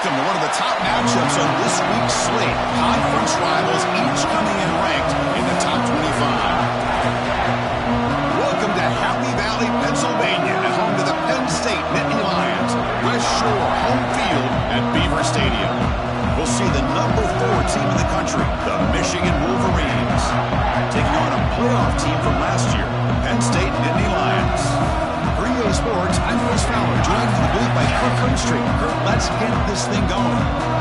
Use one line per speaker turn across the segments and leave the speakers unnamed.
Welcome to one of the top matchups on this week's slate. Conference rivals each coming in ranked in the top 25. Welcome to Happy Valley, Pennsylvania, and home to the Penn State Nittany Lions. West Shore home field at Beaver Stadium. We'll see the number 4 team in the country, the Michigan Wolverines, taking on a playoff team from last year, Penn State Nittany Lions. For EA Sports, I'm Chris Fowler, joined in the booth by Kirk Hearnstree. Kirk, let's get this thing going.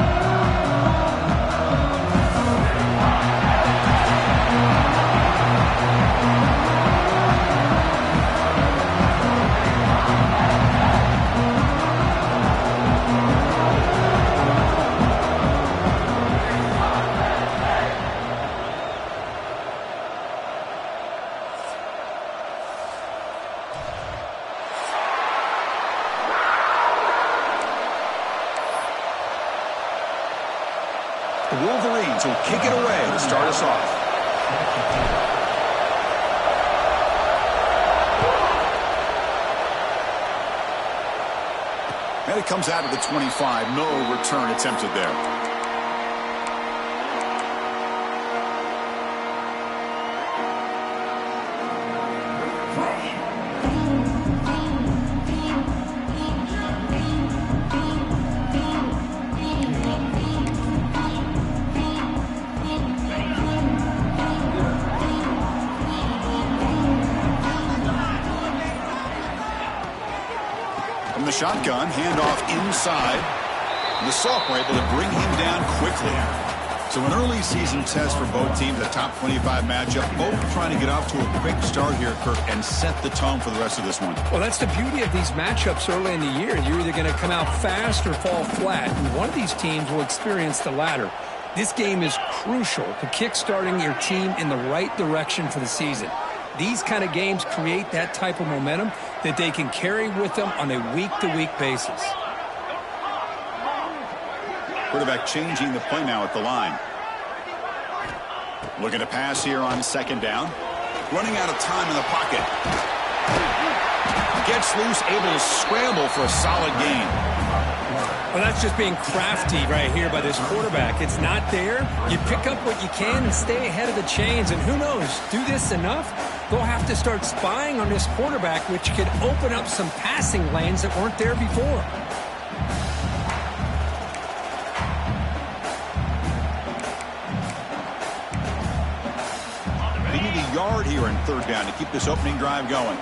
The Wolverines will kick it away to start us off. And it comes out of the 25. No return attempted there. From the shotgun, handoff inside. The Soft were able to bring him down quickly. So an early season test for both teams, a top 25 matchup. Both trying to get off to a quick start here, Kirk, and set the tone for the rest of this one.
Well, that's the beauty of these matchups early in the year. You're either going to come out fast or fall flat, and one of these teams will experience the latter. This game is crucial to kick-starting your team in the right direction for the season. These kind of games create that type of momentum that they can carry with them on a week-to-week basis.
Quarterback changing the play now at the line. Looking to pass here on second down. Running out of time in the pocket. Gets loose, able to scramble for a solid gain.
Well, that's just being crafty right here by this quarterback. It's not there. You pick up what you can and stay ahead of the chains. And who knows, do this enough, they'll have to start spying on this quarterback, which could open up some passing lanes that weren't there before.
They need a yard here in third down to keep this opening drive going.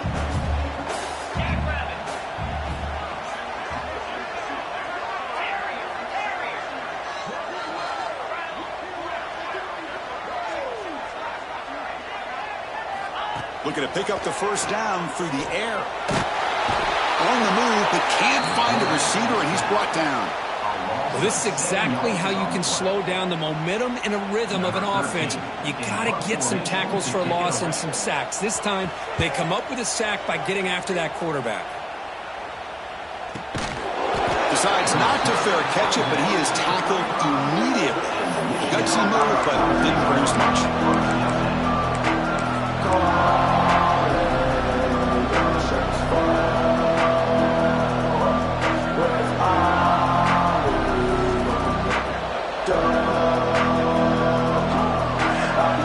Looking to pick up the first down through the air. On the move, but can't find a receiver, and he's brought down.
Well, this is exactly how you can slow down the momentum and a rhythm of an offense. You got to get some tackles for a loss and some sacks. This time, they come up with a sack by getting after that quarterback.
Decides not to fair catch it, but he is tackled immediately. Gutsy move, but didn't produce much.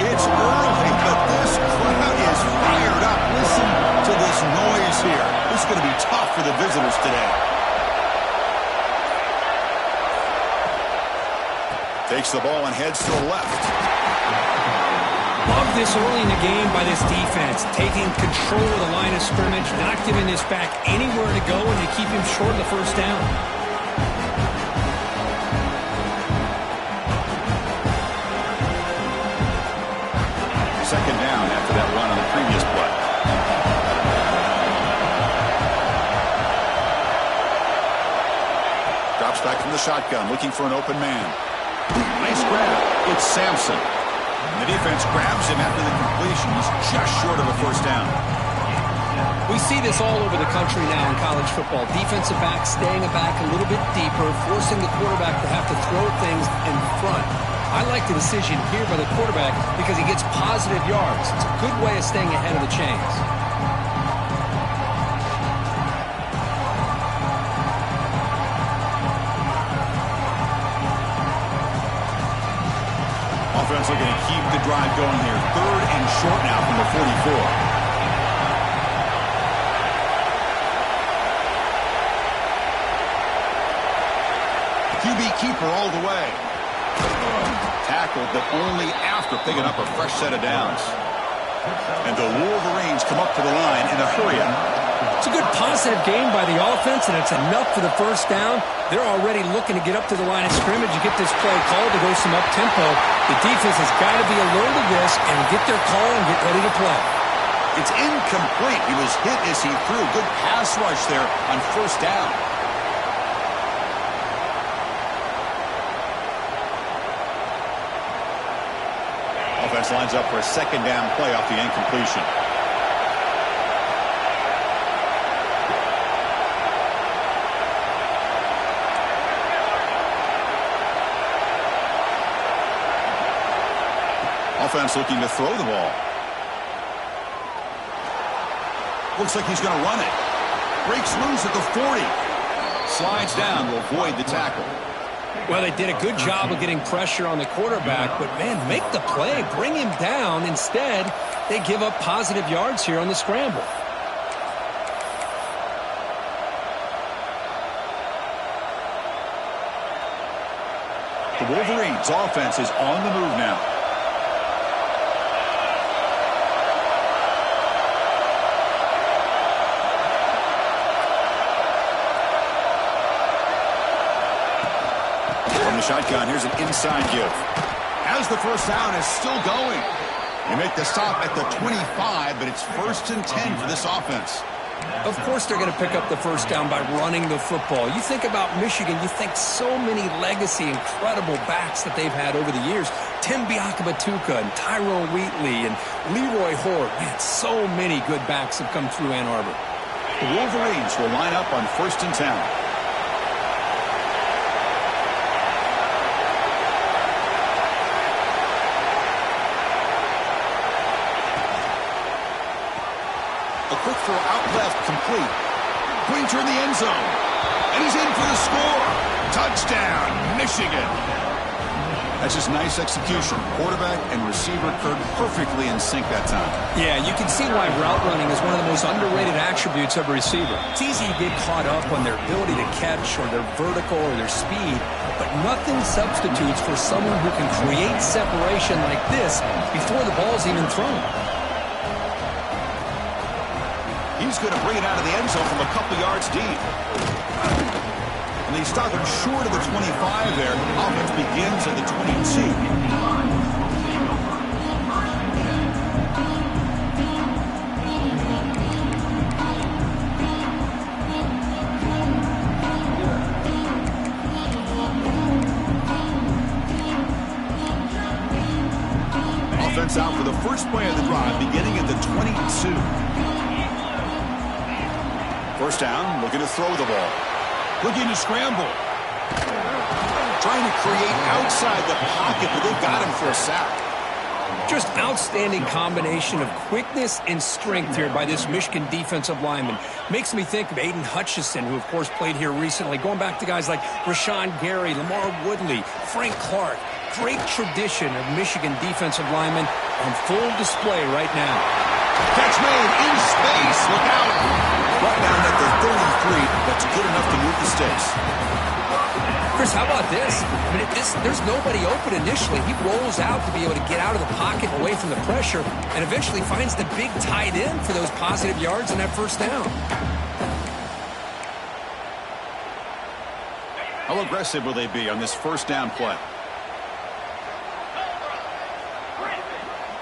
It's early, but this crowd is fired up. Listen to this noise here. This is going to be tough for the visitors today. Takes the ball and heads to the left.
Love this early in the game by this defense, taking control of the line of scrimmage, not giving this back anywhere to go, and they keep him short of the first down.
Second down after that run on the previous play. Drops back from the shotgun, looking for an open man. Nice grab. It's Sampson. The defense grabs him after the completion. He's just short of a first down.
We see this all over the country now in college football. Defensive backs staying back a little bit deeper, forcing the quarterback to have to throw things in front. I like the decision here by the quarterback because he gets positive yards. It's a good way of staying ahead of the chains.
Offense looking to keep the drive going here. 3rd and short now from the 44. QB keeper all the way. Tackled, but only after picking up a fresh set of downs. And the Wolverines come up to the line in a hurry up.
It's a good positive game by the offense, and it's enough for the first down. They're already looking to get up to the line of scrimmage and get this play called to go some up-tempo. The defense has got to be alert to this and get their call and get ready to play.
It's incomplete. He was hit as he threw. Good pass rush there on first down. Offense lines up for a second down play off the incompletion. Offense looking to throw the ball. Looks like he's going to run it. Breaks loose at the 40. Slides down to avoid the tackle.
Well, they did a good job of getting pressure on the quarterback, but, man, make the play. Bring him down. Instead, they give up positive yards here on the scramble.
The Wolverines' offense is on the move now. Shotgun, here's an inside give. As the first down is still going. They make the stop at the 25, but it's 1st and 10 for this offense.
Of course they're going to pick up the first down by running the football. You think about Michigan, you think so many legacy, incredible backs that they've had over the years. Tim Biakabatuka and Tyrone Wheatley and Leroy Horde. Man, so many good backs have come through Ann Arbor.
The Wolverines will line up on 1st and 10. Quick throw out left, complete. Pointer in the end zone. And he's in for the score. Touchdown, Michigan. That's just nice execution. Quarterback and receiver occurred perfectly in sync that time.
Yeah, you can see why route running is one of the most underrated attributes of a receiver. It's easy to get caught up on their ability to catch or their vertical or their speed, but nothing substitutes for someone who can create separation like this before the ball's even thrown.
He's going to bring it out of the end zone from a couple yards deep. And they stop him short of the 25 there. Offense begins at the 22. Offense out for the first play of the drive, beginning at the 22. First down, looking to throw the ball. Looking to scramble. Trying to create outside the pocket, but they've got him for a sack.
Just outstanding combination of quickness and strength here by this Michigan defensive lineman. Makes me think of Aiden Hutchison, who, of course, played here recently. Going back to guys like Rashawn Gary, Lamar Woodley, Frank Clark. Great tradition of Michigan defensive linemen on full display right now.
Catch made in space. Look out. Right down at the 33. That's good enough to move the sticks.
Chris, how about this? I mean, there's nobody open initially. He rolls out to be able to get out of the pocket away from the pressure and eventually finds the big tight end for those positive yards and that first down.
How aggressive will they be on this first down play?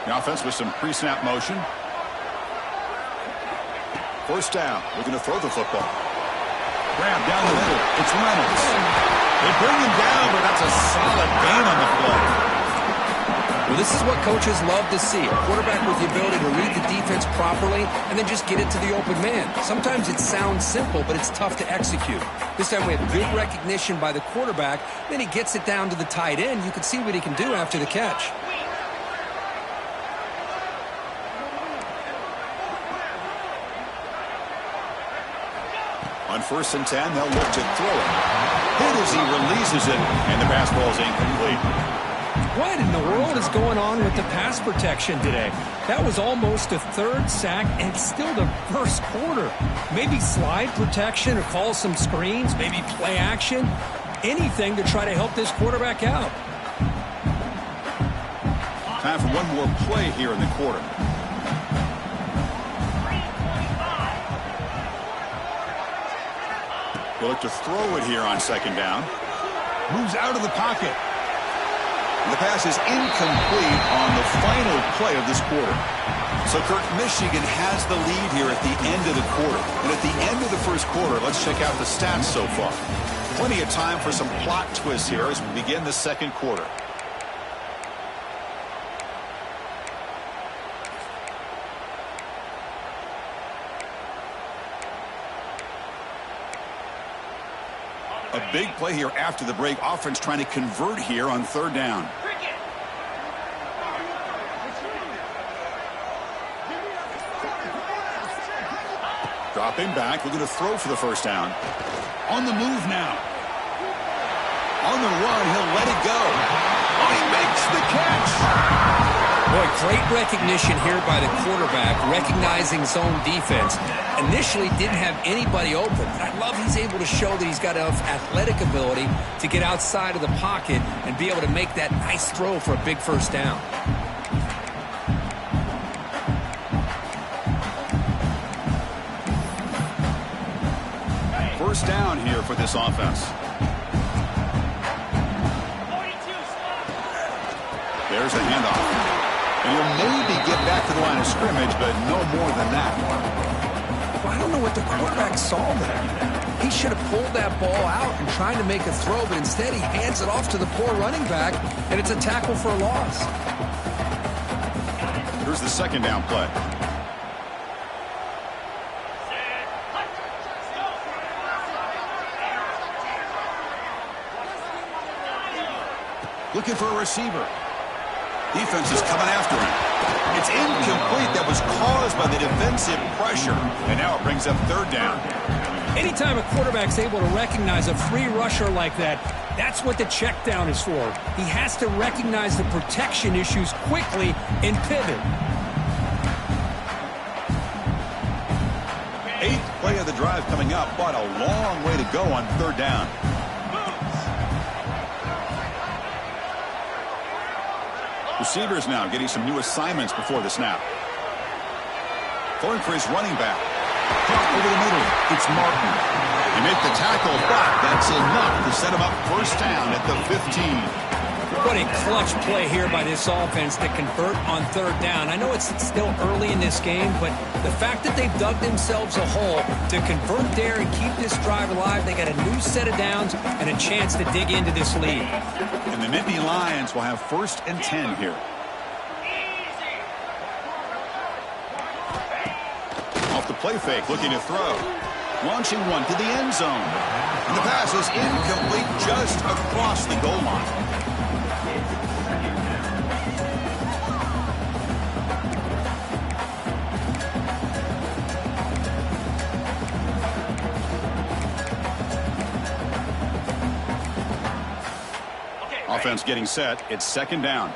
The offense with some pre-snap motion. First down, looking to throw the football. Grab down the middle. It's Reynolds. They bring him down, but that's a solid gain on the play.
Well, this is what coaches love to see. A quarterback with the ability to read the defense properly and then just get it to the open man. Sometimes it sounds simple, but it's tough to execute. This time we have good recognition by the quarterback. Then he gets it down to the tight end. You can see what he can do after the catch.
On 1st and 10, they'll look to throw it. Hit as he releases it, and the pass ball is incomplete.
What in the world is going on with the pass protection today? That was almost a third sack and still the first quarter. Maybe slide protection or call some screens, maybe play action. Anything to try to help this quarterback out.
Time for one more play here in the quarter. He'll look to throw it here on second down. Moves out of the pocket. The pass is incomplete on the final play of this quarter. So, Kirk, Michigan has the lead here at the end of the quarter. And at the end of the first quarter, let's check out the stats so far. Plenty of time for some plot twists here as we begin the second quarter. A big play here after the break. Offense trying to convert here on third down. Dropping back, looking to throw for the first down. On the move now. On the run, he'll let it go. Oh, he makes the catch.
Boy, great recognition here by the quarterback, recognizing zone defense. Initially didn't have anybody open, but I love he's able to show that he's got enough athletic ability to get outside of the pocket and be able to make that nice throw for a big first down.
First down here for this offense. There's the handoff. And he'll maybe get back to the line of scrimmage, but no more than that.
Well, I don't know what the quarterback saw there. He should have pulled that ball out and tried to make a throw, but instead he hands it off to the poor running back, and it's a tackle for a loss.
Here's the second down play. Looking for a receiver. Defense is coming after him. It's incomplete. That was caused by the defensive pressure. And now it brings up third down.
Anytime a quarterback's able to recognize a free rusher like that, that's what the check down is for. He has to recognize the protection issues quickly and pivot.
Eighth play of the drive coming up, but a long way to go on third down. Receivers now getting some new assignments before the snap. Going for his running back. Drop over the middle. It's Martin. They make the tackle, but that's enough to set him up first down at the 15.
What a clutch play here by this offense to convert on third down. I know it's still early in this game, but the fact that they've dug themselves a hole to convert there and keep this drive alive, they got a new set of downs and a chance to dig into this lead.
And the Nittany Lions will have first and 10 here. Off the play fake, looking to throw. Launching one to the end zone. And the pass is incomplete just across the goal line. Offense getting set. It's second down.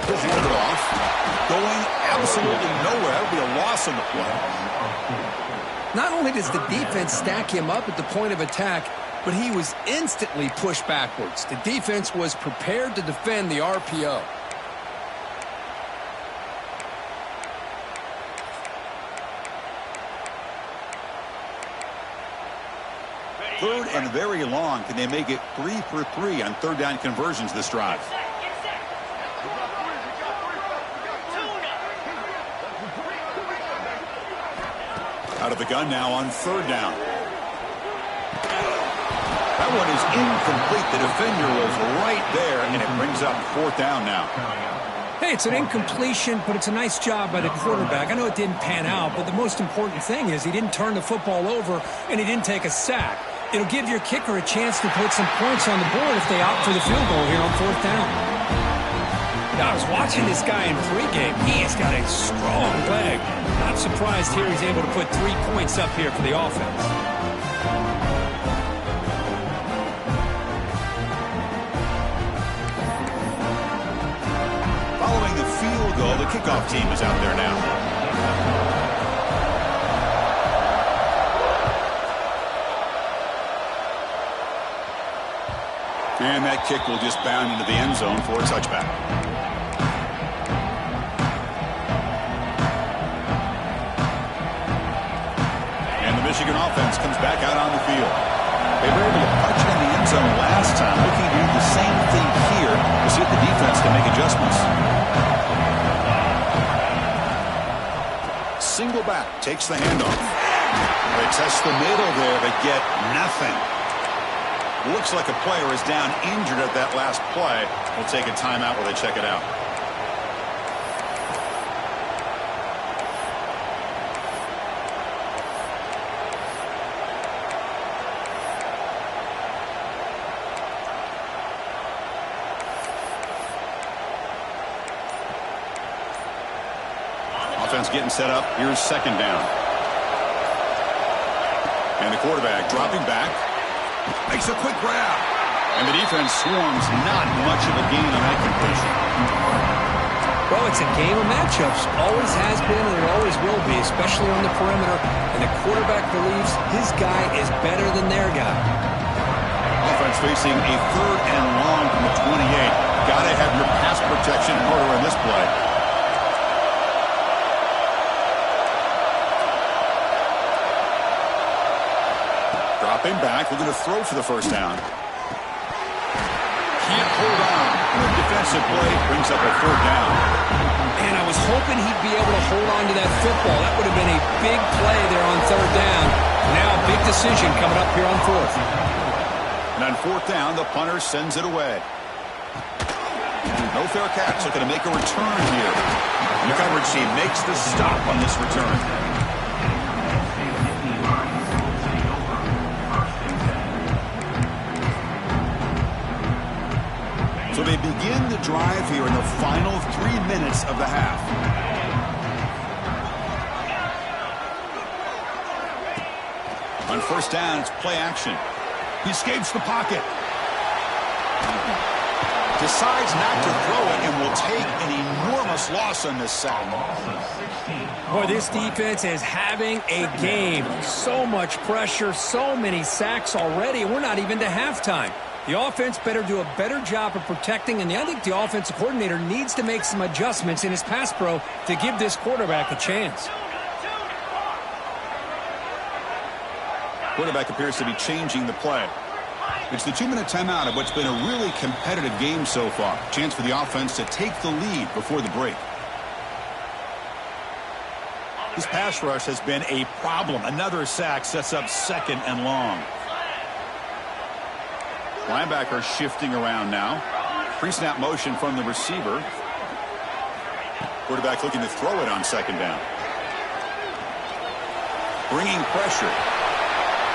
He'll hand it off. Going absolutely nowhere. That'll be a loss on the play.
Not only does the defense stack him up at the point of attack, but he was instantly pushed backwards. The defense was prepared to defend the RPO.
Third and very long. Can they make it 3 for 3 on third down conversions this drive? Out of the gun now on third down. That one is incomplete. The defender was right there, and it brings up fourth down now.
Hey, it's an incompletion, but it's a nice job by the quarterback. I know it didn't pan out, but the most important thing is he didn't turn the football over, and he didn't take a sack. It'll give your kicker a chance to put some points on the board if they opt for the field goal here on fourth down. Now, I was watching this guy in pregame. He has got a strong leg. Not surprised here he's able to put 3 points up here for the offense.
field goal. The kickoff team is out there now. And that kick will just bound into the end zone for a touchback. And the Michigan offense comes back out on the field. They were able to punch it in the end zone last time. Looking to do the same thing here to see if the defense can make adjustments. Single back takes the handoff. They test the middle there, but get nothing. Looks like a player is down injured at that last play. We'll take a timeout while they check it out. Offense getting set up. Here's second down. And the quarterback dropping back. Makes a quick grab. And the defense swarms. Not much of a gain on that completion.
Well, it's a game of matchups. Always has been and it always will be, especially on the perimeter. And the quarterback believes his guy is better than their guy.
Offense facing a third and long from the 28. Got to have your pass protection in order in this play. Dropping back, looking to throw for the first down. Can't hold on. The defensive play brings up a third down.
And I was hoping he'd be able to hold on to that football. That would have been a big play there on third down. Now a big decision coming up here on fourth.
And on fourth down, the punter sends it away. No fair catch. Looking to make a return here. The coverage team makes the stop on this return. So they begin the drive here in the final 3 minutes of the half. On first down, it's play action. He escapes the pocket. Decides not to throw it and will take an enormous loss on this sack.
Boy, this defense is having a game. So much pressure, so many sacks already. We're not even to halftime. The offense better do a better job of protecting, and I think the offensive coordinator needs to make some adjustments in his pass pro to give this quarterback a chance.
Quarterback appears to be changing the play. It's the 2-minute timeout of what's been a really competitive game so far. Chance for the offense to take the lead before the break. This pass rush has been a problem. Another sack sets up second and long. Linebacker shifting around now. Pre-snap motion from the receiver. Quarterback looking to throw it on second down. Bringing pressure.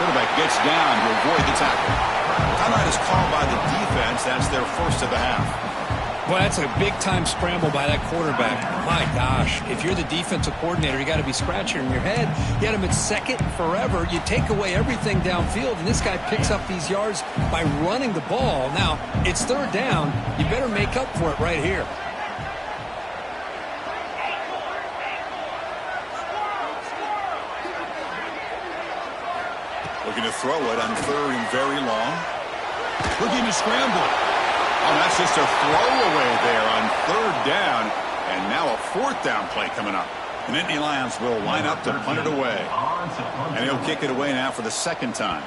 Quarterback gets down to avoid the tackle. Timeout is called by the defense. That's their first of the half.
Well, that's a big-time scramble by that quarterback. My gosh, if you're the defensive coordinator, you got to be scratching your head. You had him at second forever. You take away everything downfield, and this guy picks up these yards by running the ball. Now, it's third down. You better make up for it right here.
Looking to throw it on third and very long. Looking to scramble. Oh, that's just a throwaway there on third down. And now a fourth down play coming up. The Nittany Lions will line up to punt it away. And he'll kick it away now for the second time.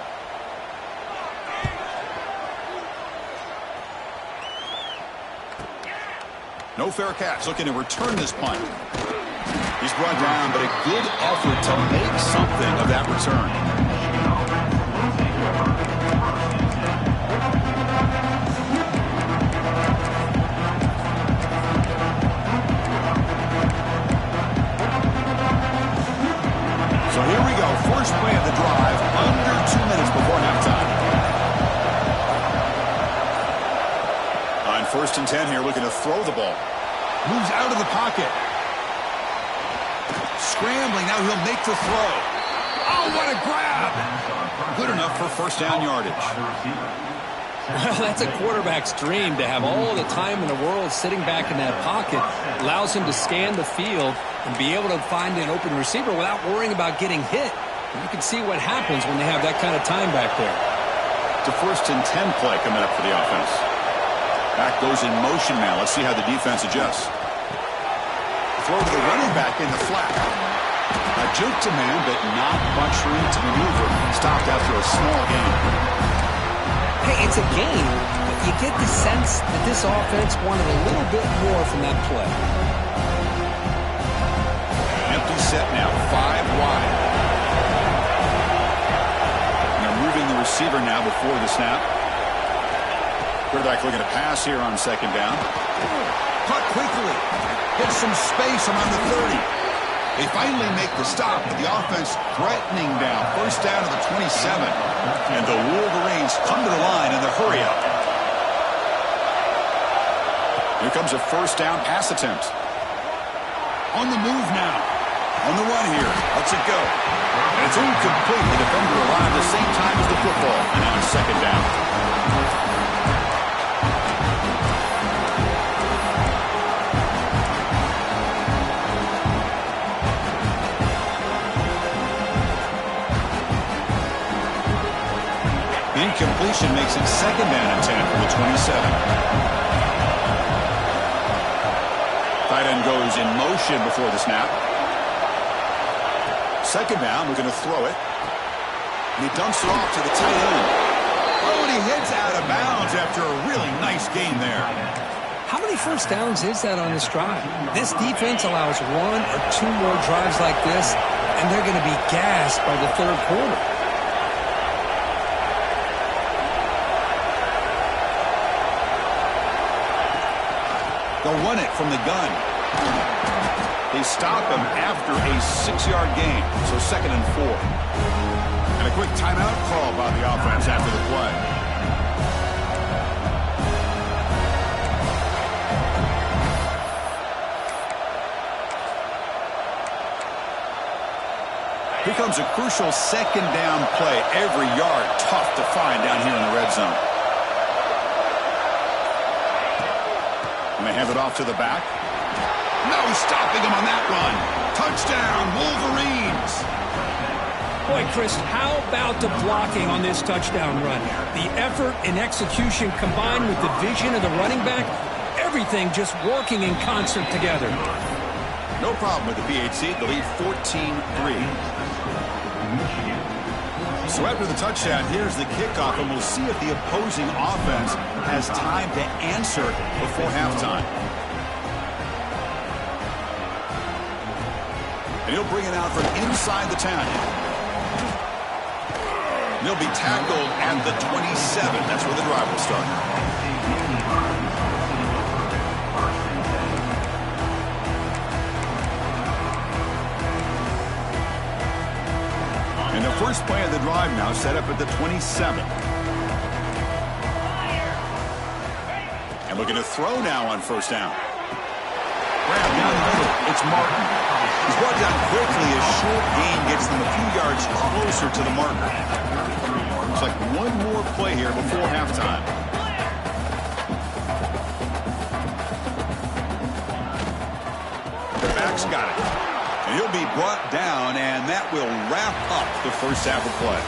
No fair catch. Looking to return this punt. He's brought down, but a good effort to make something of that return. So here we go. First play of the drive. Under 2 minutes before halftime. On first and 10 here, looking to throw the ball. Moves out of the pocket. Scrambling. Now he'll make the throw. Oh, what a grab. Good enough for first down yardage.
Well, that's a quarterback's dream to have all the time in the world sitting back in that pocket. Allows him to scan the field and be able to find an open receiver without worrying about getting hit. You can see what happens when they have that kind of time back there.
It's a 1st and 10 play coming up for the offense. Back goes in motion now. Let's see how the defense adjusts. Throw to the running back in the flat. A juke to man, but not much room to maneuver. Stopped after a small gain.
Hey, it's a game, but you get the sense that this offense wanted a little bit more from that play.
Empty set now, 5 wide. And they're moving the receiver now before the snap. Quarterback looking to pass here on 2nd down. Caught quickly. Gets some space around the 30. They finally make the stop. The offense threatening down. 1st down to the 27. And the Wolverines come to the line in the hurry-up. Here comes a 1st down pass attempt. On the move now. On the run here. Lets it go. And it's incomplete. The defender arrived at the same time as the football. And now it's 2nd down. Incompletion makes it 2nd down and 10 from the 27. Tight end goes in motion before the snap. 2nd down, we're going to throw it. And he dumps it off to the tight end. Oh, and he heads out of bounds after a really nice gain there.
How many 1st downs is that on this drive? This defense allows 1 or 2 more drives like this, and they're going to be gassed by the 3rd quarter.
They'll run it from the gun. They stop him after a 6-yard gain, so 2nd and 4. And a quick timeout call by the offense after the play. Here comes a crucial 2nd down play. Every yard tough to find down here in the red zone. And they hand it off to the back. No stopping him on that run. Touchdown, Wolverines.
Boy, Chris, how about the blocking on this touchdown run? The effort and execution combined with the vision of the running back, everything just working in concert together.
No problem with the PHC. The lead 14-3. So after the touchdown, here's the kickoff, and we'll see if the opposing offense has time to answer before halftime. And he'll bring it out from inside the 10. And he'll be tackled at the 27. That's where the drive will start. And the first play of the drive now set up at the 27. And looking to throw now on 1st down. Grab down the middle. It's Martin. He's brought down quickly. A short gain gets them a few yards closer to the marker. Looks like one more play here before halftime. The back's got it. And he'll be brought down, and that will wrap up the 1st half of play.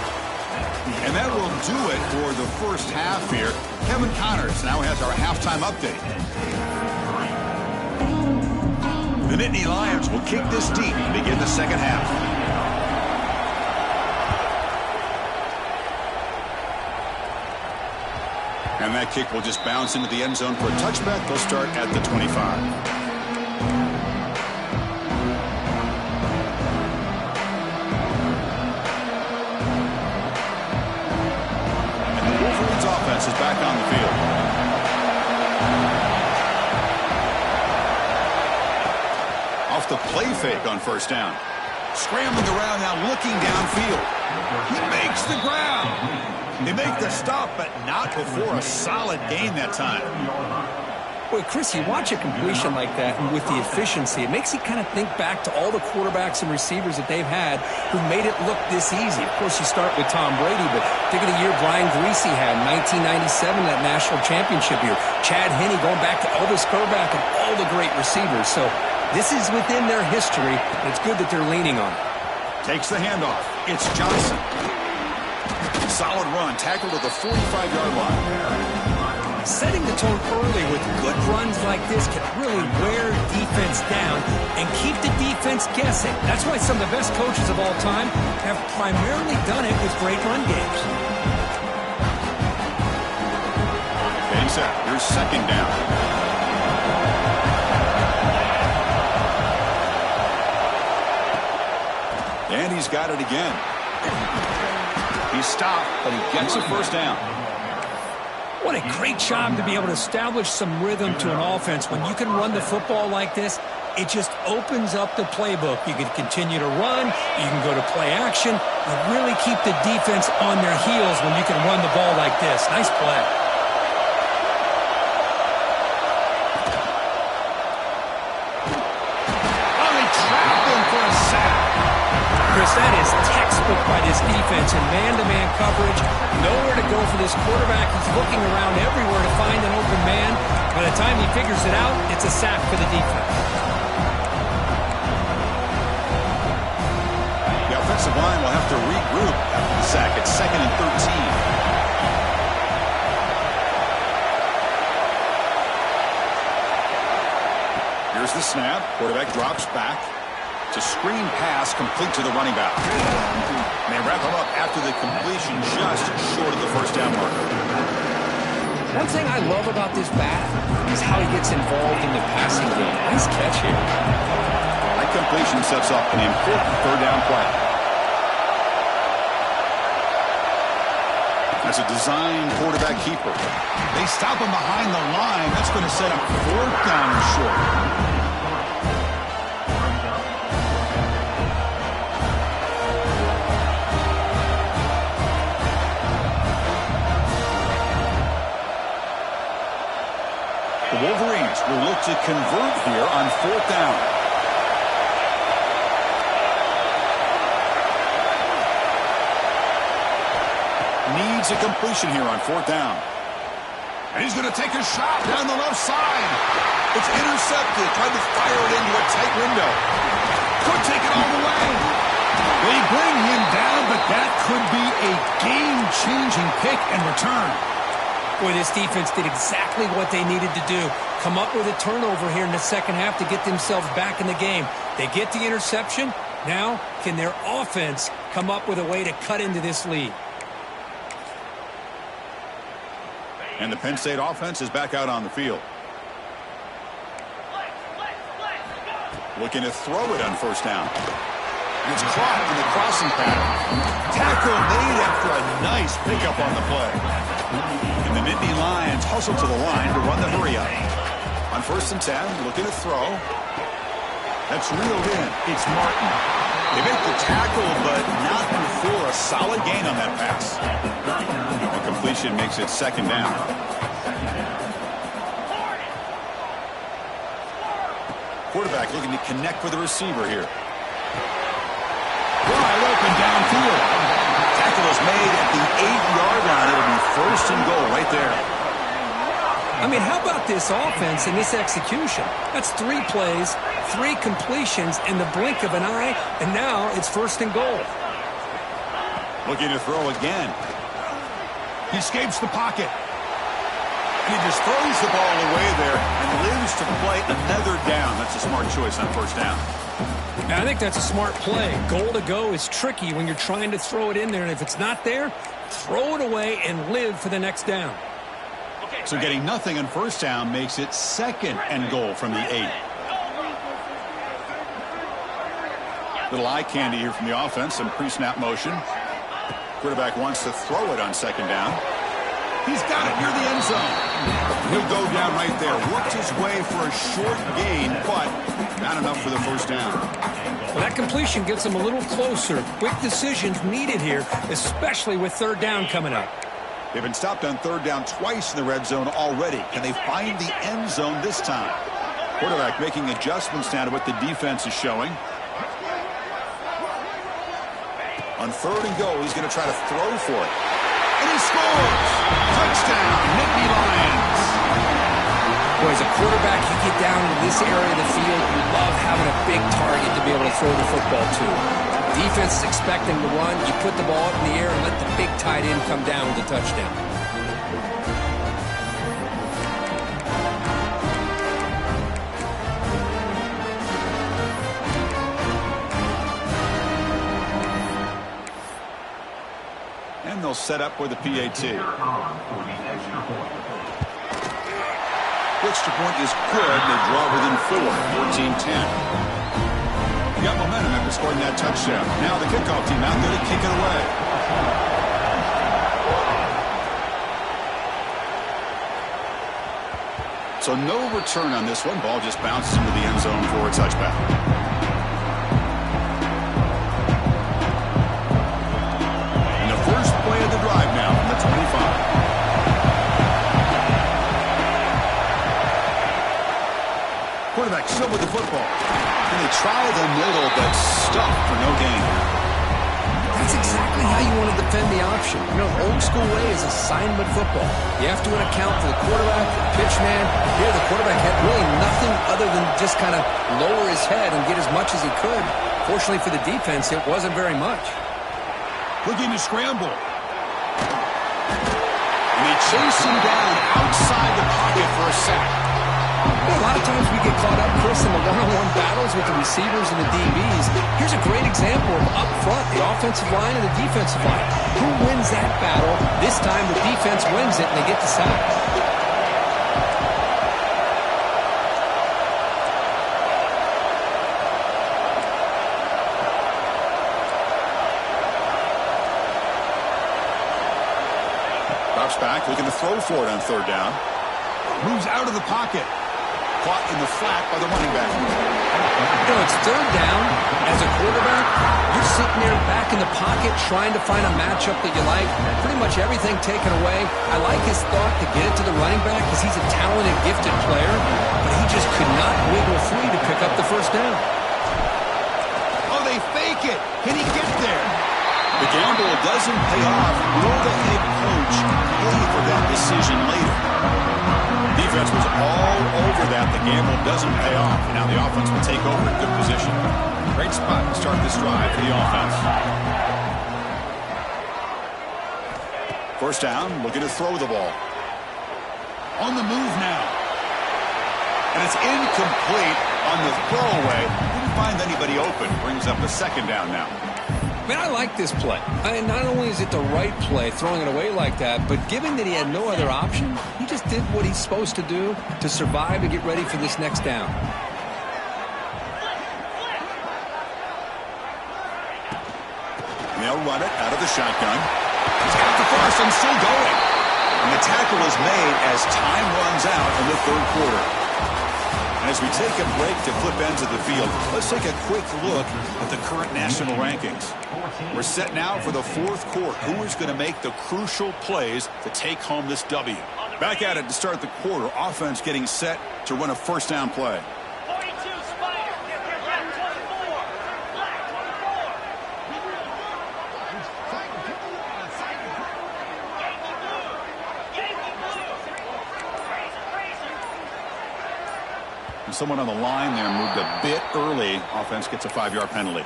And that will do it for the 1st half here. Kevin Connors now has our halftime update. The Nittany Lions will kick this deep to begin the 2nd half. And that kick will just bounce into the end zone for a touchback. They'll start at the 25. Offense is back on the field. Off the play fake on 1st down. Scrambling around now, looking downfield. He makes the ground. They make the stop, but not before a solid gain that time.
Boy, Chris, you watch a completion like that, and with the efficiency, it makes you kind of think back to all the quarterbacks and receivers that they've had who made it look this easy. Of course, you start with Tom Brady, but think of the year Brian Greasy had in 1997, that national championship year. Chad Henne going back to Elvis Grbac and all the great receivers. So this is within their history, and it's good that they're leaning on it.
Takes the handoff. It's Johnson. Solid run, tackled at the 45-yard line.
Setting the tone early with good runs like this can really wear defense down and keep the defense guessing. That's why some of the best coaches of all time have primarily done it with great run games.
Getting set. Here's second down. And he's got it again. He's stopped, but he gets a first down.
What a great job to be able to establish some rhythm to an offense. When you can run the football like this, it just opens up the playbook. You can continue to run. You can go to play action. You really keep the defense on their heels when you can run the ball like this. Nice play.
Oh, he trapped him for a sack.
Chris, that is textbook by this defense in man-to-man coverage. Nowhere to go for this quarterback. He's looking around everywhere to find an open man. By the time he figures it out, it's a sack for the defense.
The offensive line will have to regroup after the sack. It's 2nd and 13. Here's the snap. Quarterback drops back. It's a screen pass complete to the running back. And they wrap him up after the completion just short of the first down marker.
One thing I love about this back is how he gets involved in the passing game. Nice catch here.
That completion sets up an important third down play. That's a design quarterback keeper. They stop him behind the line. That's going to set up 4th down and short. The Wolverines will look to convert here on 4th down. Needs a completion here on 4th down. And he's going to take a shot down the left side. It's intercepted. Tried to fire it into a tight window. Could take it all the way. They bring him down, but that could be a game-changing pick and return.
Boy, this defense did exactly what they needed to do. Come up with a turnover here in the second half to get themselves back in the game. They get the interception. Now, can their offense come up with a way to cut into this lead?
And the Penn State offense is back out on the field. Looking to throw it on 1st down. It's caught in the crossing pattern. Tackle made after a nice pickup on the play. And the Nittany Lions hustle to the line to run the hurry up. On 1st and 10, looking to throw. That's reeled in. It's Martin. They make the tackle, but not before a solid gain on that pass. The completion makes it 2nd down. Quarterback looking to connect with the receiver here. Wide open downfield. Tackle is made at the 8-yard line. It'll be 1st and goal right there.
I mean, how about this offense and this execution? That's 3 plays, 3 completions in the blink of an eye, and now it's 1st and goal.
Looking to throw again. He escapes the pocket. He just throws the ball away there and lives to play another down. That's a smart choice on 1st down.
Now, I think that's a smart play. Goal to go is tricky when you're trying to throw it in there, and if it's not there, throw it away and live for the next down.
So getting nothing on 1st down makes it 2nd and goal from the 8. Little eye candy here from the offense, some pre-snap motion. Quarterback wants to throw it on 2nd down. He's got it near the end zone. He'll go down right there. Worked his way for a short gain, but not enough for the 1st down.
Well, that completion gets them a little closer. Quick decisions needed here, especially with 3rd down coming up.
They've been stopped on third down twice in the red zone already. Can they find the end zone this time? Quarterback making adjustments now to what the defense is showing. On third and goal, he's going to try to throw for it. And he scores! Touchdown, Nittany Lions!
Boy, as a quarterback, you get down into this area of the field, you love having a big target to be able to throw the football to. Defense is expecting to run. You put the ball up in the air and let the big tight end come down with a touchdown.
And they'll set up with the PAT. Extra point is good. They draw within 4, 14-10. Got momentum after scoring that touchdown. Now the kickoff team out there to kick it away. So no return on this one. Ball just bounces into the end zone for a touchback. And the first play of the drive now from the 25. Quarterback still with the football. And they try the middle, but stuffed for no gain.
That's exactly how you want to defend the option. You know, old school way is assignment football. You have to account for the quarterback, the pitch man. Here, the quarterback had really nothing other than just kind of lower his head and get as much as he could. Fortunately for the defense, it wasn't very much.
Looking to scramble. And they chase him down outside the pocket for a sack.
A lot of times we get caught up, Chris, in the one-on-one battles with the receivers and the DBs. Here's a great example of up front, the offensive line and the defensive line. Who wins that battle? This time the defense wins it and they get the sack.
Drops back, looking to throw for it on third down. Moves out of the pocket. Caught in the flat by the running back.
You know, it's third down. As a quarterback, you're sitting there back in the pocket trying to find a matchup that you like. Pretty much everything taken away. I like his thought to get it to the running back because he's a talented, gifted player, but he just could not wiggle free to pick up the first down.
Oh, they fake it. Can he get there? The gamble doesn't pay off. Will the head coach pay for that decision later? Defense was all over that. The gamble doesn't pay off. And now the offense will take over in good position. Great spot to start this drive for the offense. First down, looking to throw the ball. On the move now. And it's incomplete on the throwaway. Didn't find anybody open. Brings up a second down now.
Man, I like this play. Not only is it the right play, throwing it away like that, but given that he had no other option, he just did what he's supposed to do to survive and get ready for this next down.
They'll run it out of the shotgun. He's got the first and still going. And the tackle is made as time runs out in the third quarter. And as we take a break to flip ends of the field, let's take a quick look at the current national rankings. We're set now for the fourth quarter. Who is going to make the crucial plays to take home this W? Back at it to start the quarter. Offense getting set to run a first down play. Someone on the line there moved a bit early. Offense gets a 5-yard penalty.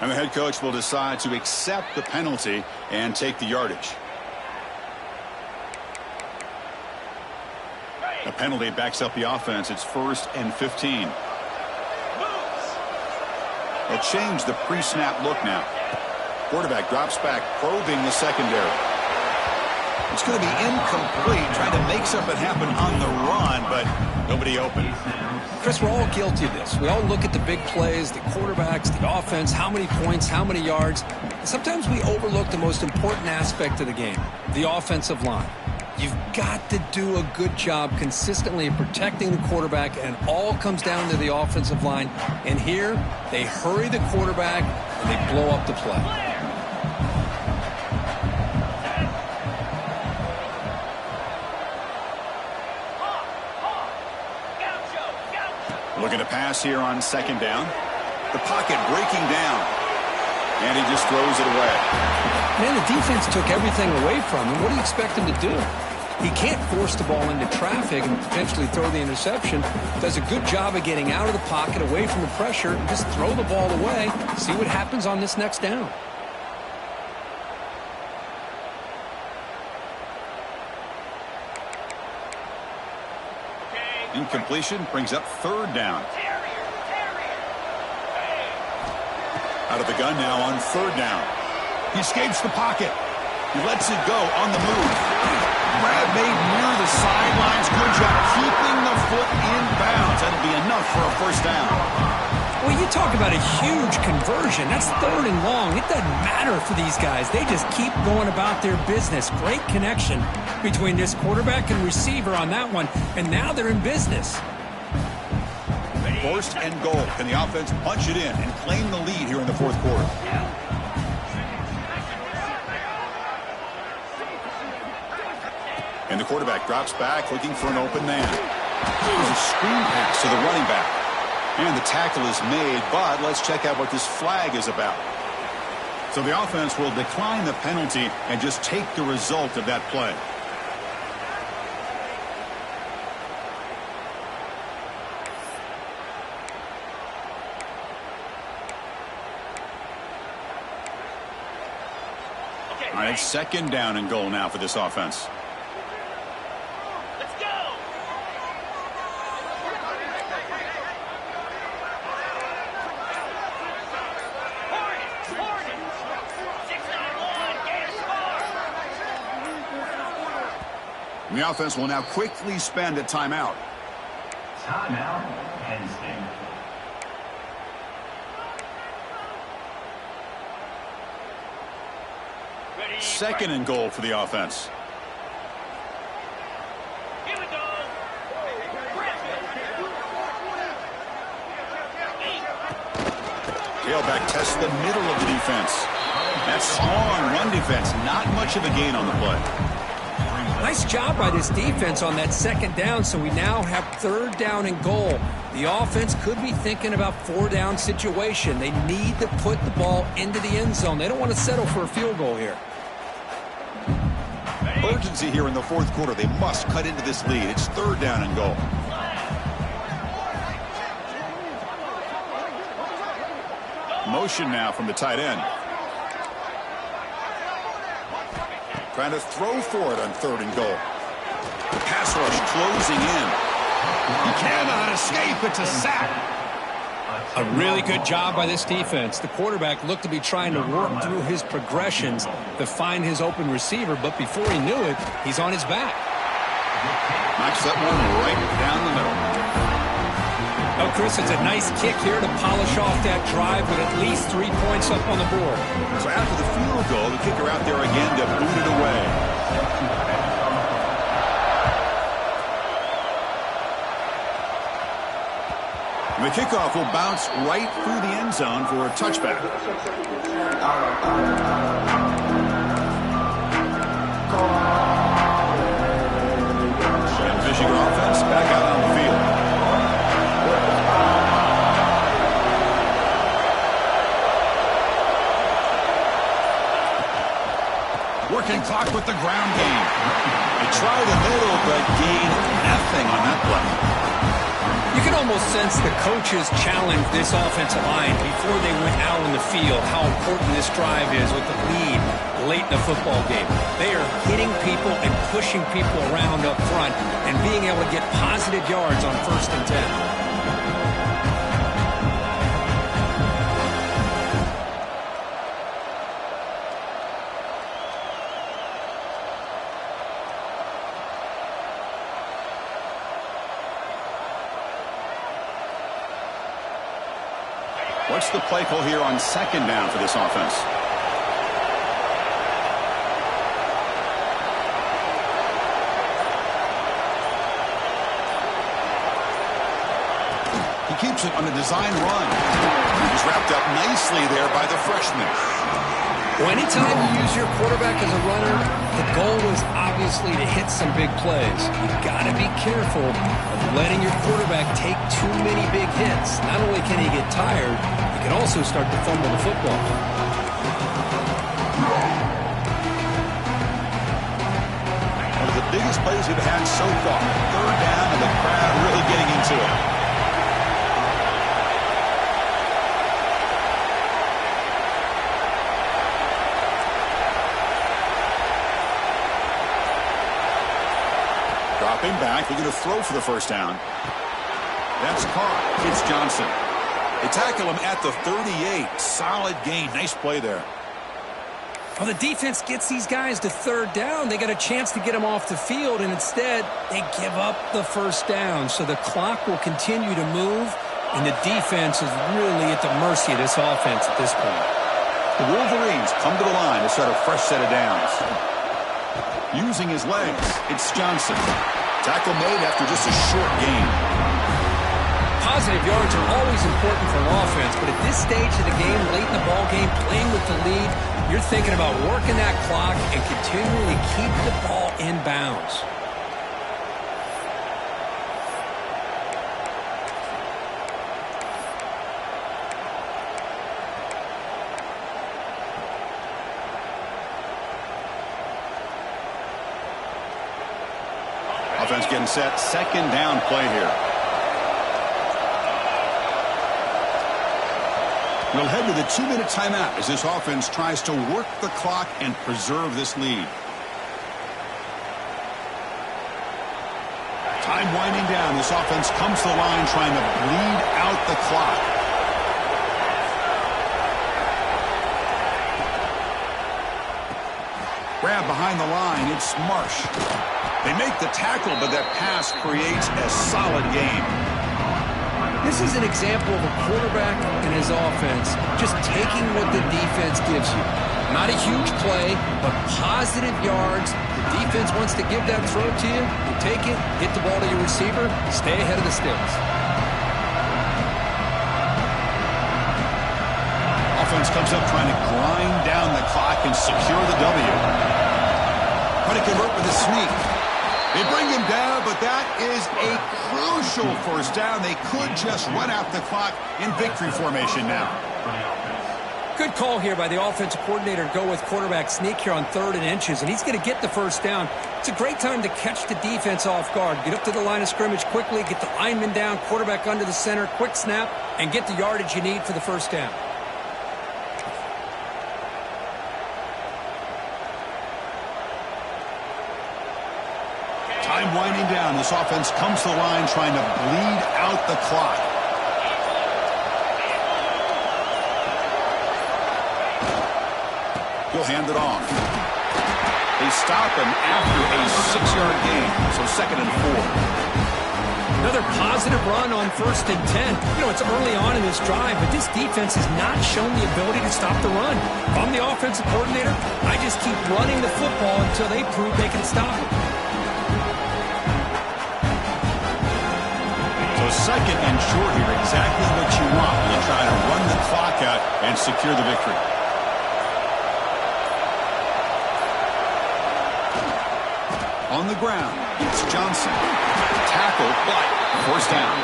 And the head coach will decide to accept the penalty and take the yardage. A penalty backs up the offense. It's 1st and 15. They'll change the pre-snap look now. Quarterback drops back, probing the secondary. It's going to be incomplete, trying to make something happen on the run, but nobody open.
Chris, we're all guilty of this. We all look at the big plays, the quarterbacks, the offense, how many points, how many yards. Sometimes we overlook the most important aspect of the game, the offensive line. You've got to do a good job consistently of protecting the quarterback, and it all comes down to the offensive line. And here, they hurry the quarterback, and they blow up the play.
pass here on second down. The pocket breaking down. And he just throws it away.
Man, the defense took everything away from him. What do you expect him to do? He can't force the ball into traffic and potentially throw the interception. Does a good job of getting out of the pocket, away from the pressure, and just throw the ball away. See what happens on this next down.
Incompletion brings up third down. Out of the gun now on third down. He escapes the pocket. He lets it go on the move. Grab made near the sidelines. Good job keeping the foot in bounds. That'll be enough for a first down.
Well, you talk about a huge conversion. That's third and long. It doesn't matter for these guys. They just keep going about their business. Great connection between this quarterback and receiver on that one, and now they're in business.
First and goal. Can the offense punch it in and claim the lead here in the fourth quarter? And the quarterback drops back looking for an open man. There's a screen pass to the running back. And the tackle is made, but let's check out what this flag is about. So the offense will decline the penalty and just take the result of that play. All right, second down and goal now for this offense.
Let's go. Hornet. 691, get a score.
The offense will now quickly spend a timeout.
Timeout, Penn State.
Second and goal for the offense.
Here we go.
Tailback tests the middle of the defense. That strong run defense. Not much of a gain on the play.
Nice job by this defense on that second down, so we now have third down and goal. The offense could be thinking about four-down situation. They need to put the ball into the end zone. They don't want to settle for a field goal here.
Urgency here in the fourth quarter. They must cut into this lead. It's third down and goal. Motion now from the tight end. Trying to throw for it on third and goal. The pass rush closing in. He cannot escape. It's a sack.
A really good job by this defense. The quarterback looked to be trying to work through his progressions to find his open receiver, but before he knew it, he's on his back.
Knocks that one right down the middle.
Oh, Chris, it's a nice kick here to polish off that drive with at least 3 points up on the board.
So after the field goal, the kicker out there again to boot it away. The kickoff will bounce right through the end zone for a touchback. And Michigan offense back out on the field. Working clock with the ground game. They tried the middle, but gained nothing on that play.
You can almost sense the coaches challenge this offensive line before they went out in the field, how important this drive is with the lead late in the football game. They are hitting people and pushing people around up front and being able to get positive yards on 1st and 10.
What's the play call here on second down for this offense? He keeps it on a design run. He's wrapped up nicely there by the freshman.
Well, anytime you use your quarterback as a runner, the goal is obviously to hit some big plays. You've got to be careful of letting your quarterback take too many big hits. Not only can he get tired, he can also start to fumble the football.
One of the biggest plays we've had so far. Third down, and the crowd really getting into it. Dropping back, they're going to throw for the first down. That's caught. It's Johnson. They tackle him at the 38. Solid gain. Nice play there.
Well, the defense gets these guys to third down. They got a chance to get them off the field, and instead they give up the first down. So the clock will continue to move, and the defense is really at the mercy of this offense at this point.
The Wolverines come to the line to start a fresh set of downs. Using his legs, it's Johnson. Tackle made after just a short gain.
Positive yards are always important for an offense, but at this stage of the game, late in the ball game, playing with the lead, you're thinking about working that clock and continuing to keep the ball in bounds.
Offense getting set. Second down play here. We'll head to the 2-minute timeout as this offense tries to work the clock and preserve this lead. Time winding down. This offense comes to the line trying to bleed out the clock. Grab behind the line. It's Marsh. They make the tackle, but that pass creates a solid gain.
This is an example of a quarterback and his offense just taking what the defense gives you. Not a huge play, but positive yards. The defense wants to give that throw to you. You take it, hit the ball to your receiver, stay ahead of the sticks.
Offense comes up trying to grind down the clock and secure the W. Trying to convert with a sneak. They bring him down, but that is a crucial first down. They could just run out the clock in victory formation now.
Good call here by the offensive coordinator to go with quarterback sneak here on 3rd and inches, and he's going to get the first down. It's a great time to catch the defense off guard. Get up to the line of scrimmage quickly, get the lineman down, quarterback under the center, quick snap, and get the yardage you need for the first down.
Time winding down. This offense comes to the line trying to bleed out the clock. He'll hand it off. They stop him after a 6-yard gain, so 2nd and 4.
Another positive run on 1st and 10. You know, it's early on in this drive, but this defense has not shown the ability to stop the run. If I'm the offensive coordinator, I just keep running the football until they prove they can stop it.
So 2nd and short here, exactly what you want when you try to run the clock out and secure the victory. On the ground, it's Johnson. Tackle, but first down.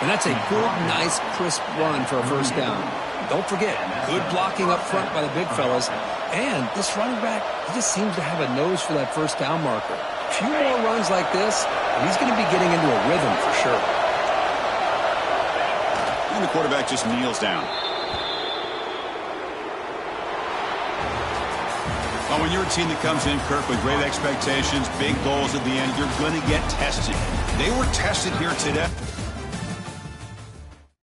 And that's a good, nice, crisp run for a first down. Don't forget, good blocking up front by the big fellas. And this running back, he just seems to have a nose for that first down marker. A few more runs like this, and he's going to be getting into a rhythm for sure.
And the quarterback just kneels down. Well, when you're a team that comes in, Kirk, with great expectations, big goals at the end, you're going to get tested. They were tested here today.